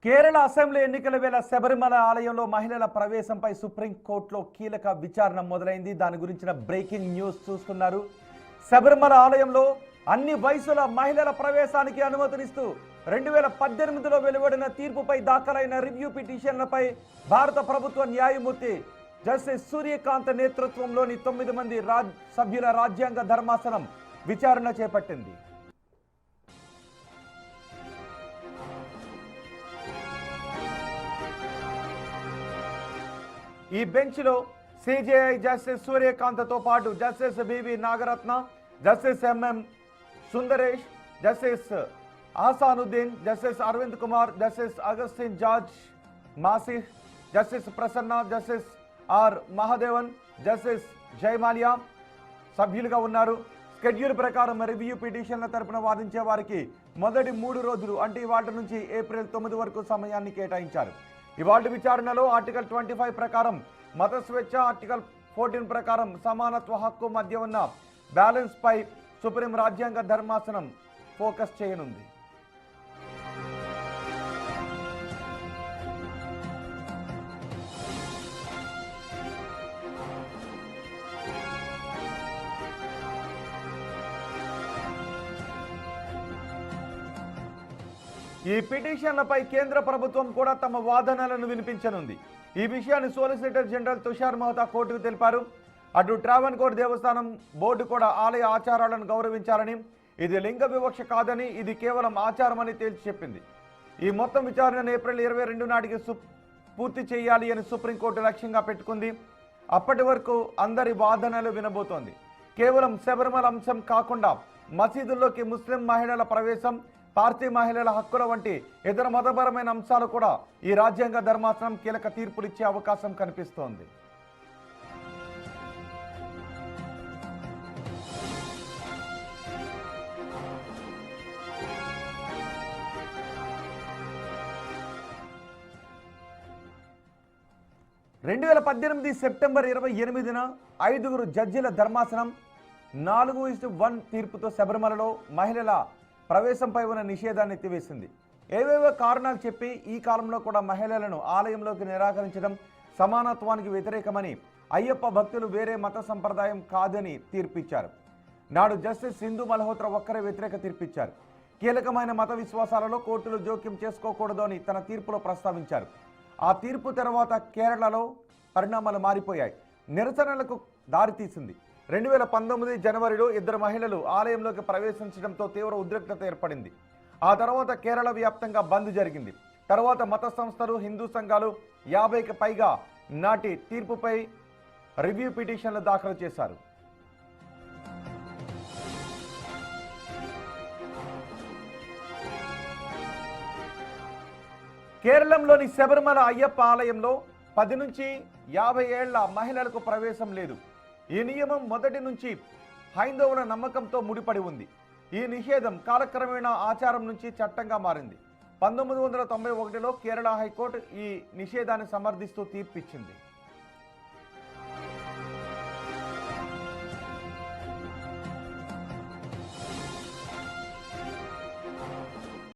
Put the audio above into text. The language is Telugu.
కేరళ అసెంబ్లీ ఎన్నికల వేళ శబరిమల ఆలయంలో మహిళల ప్రవేశంపై సుప్రీంకోర్టులో కీలక విచారణ మొదలైంది. దాని గురించిన బ్రేకింగ్ న్యూస్ చూస్తున్నారు. శబరిమల ఆలయంలో అన్ని వయసుల మహిళల ప్రవేశానికి అనుమతినిస్తూ 2018లో వెలువడిన తీర్పుపై దాఖలైన రివ్యూ పిటిషన్లపై భారత ప్రభుత్వ న్యాయమూర్తి జస్టిస్ సూర్యకాంత్ నేతృత్వంలోని 9 మంది సభ్యుల రాజ్యాంగ ధర్మాసనం విచారణ చేపట్టింది. ఈ బెంచ్లో సిజేఐ జస్టిస్ సూర్యకాంత్తో పాటు justice BV Nagarathna, justice MM Sundaresh, justice Ahsanuddin, justice Aravind Kumar, justice Augustine George Masih, justice Prasanna, justice R Mahadevan, justice Joymalya సభ్యులుగా ఉన్నారు. షెడ్యూల్ ప్రకారం రివ్యూ పిటిషన్ల తరపున వాదించే వారికి మొదటి 3 రోజులు అంటే ఇవాళ నుంచి ఏప్రిల్ 9 వరకు సమయాన్ని కేటాయించారు. ఇవాళ విచారణలో ఆర్టికల్ 25 ప్రకారం మత స్వేచ్ఛ, ఆర్టికల్ 14 ప్రకారం సమానత్వ హక్కు మధ్య ఉన్న బ్యాలెన్స్ పై సుప్రీం రాజ్యాంగ ధర్మాసనం ఫోకస్ చేయనుంది. ఈ పిటిషన్లపై కేంద్ర ప్రభుత్వం కూడా తమ వాదనలను వినిపించనుంది. ఈ విషయాన్ని సోలిసిటర్ జనరల్ తుషార్ మెహతా కోర్టుకు తెలిపారు. అటు ట్రావెన్కోర్ దేవస్థానం బోర్డు కూడా ఆలయ ఆచారాలను గౌరవించాలని, ఇది లింగ వివక్ష కాదని, ఇది కేవలం ఆచారమని తేల్చి చెప్పింది. ఈ మొత్తం విచారణను ఏప్రిల్ 22 నాటికి పూర్తి చేయాలి అని సుప్రీంకోర్టు లక్ష్యంగా పెట్టుకుంది. అప్పటి వరకు అందరి వాదనలు వినబోతోంది. కేవలం శబరిమల అంశం కాకుండా మసీదుల్లోకి ముస్లిం మహిళల ప్రవేశం, పార్టీ మహిళల హక్కుల వంటి ఇతర మతపరమైన అంశాలు కూడా ఈ రాజ్యాంగ ధర్మాసనం కీలక తీర్పులిచ్చే అవకాశం కనిపిస్తోంది. సెప్టెంబర్ 28న 5 జడ్జిల ధర్మాసనం 4:1 తీర్పుతో శబరిమలలో మహిళల ప్రవేశంపై ఉన్న నిషేధాన్ని ఎత్తివేసింది. ఏవేవో కారణాలు చెప్పి ఈ కాలంలో కూడా మహిళలను ఆలయంలోకి నిరాకరించడం సమానత్వానికి వ్యతిరేకమని, అయ్యప్ప భక్తులు వేరే మత సంప్రదాయం కాదని తీర్పిచ్చారు. నాడు జస్టిస్ సింధు మల్హోత్రా ఒక్కరే వ్యతిరేక తీర్పిచ్చారు. కీలకమైన మత విశ్వాసాలలో కోర్టులు జోక్యం చేసుకోకూడదు అని తన తీర్పులో ప్రస్తావించారు. ఆ తీర్పు తర్వాత కేరళలో పరిణామాలు మారిపోయాయి. నిరసనలకు దారితీసింది. 2019 జనవరిలో 2 మహిళలు ఆలయంలోకి ప్రవేశించడంతో తీవ్ర ఉద్రిక్తత ఏర్పడింది. ఆ తర్వాత కేరళ వ్యాప్తంగా బంద్ జరిగింది. తర్వాత మత సంస్థలు, హిందూ సంఘాలు 50కి పైగా నాటి తీర్పుపై రివ్యూ పిటిషన్లు దాఖలు చేశారు. కేరళంలోని శబరిమల అయ్యప్ప ఆలయంలో 10 నుంచి 50 ఏళ్ల మహిళలకు ప్రవేశం లేదు. ఈ నియమం మొదటి నుంచి హైందవుల నమ్మకంతో ముడిపడి ఉంది. ఈ నిషేధం కాలక్రమేణా ఆచారం నుంచి చట్టంగా మారింది. 1991లో కేరళ హైకోర్టు ఈ నిషేధాన్ని సమర్థిస్తూ తీర్పిచ్చింది.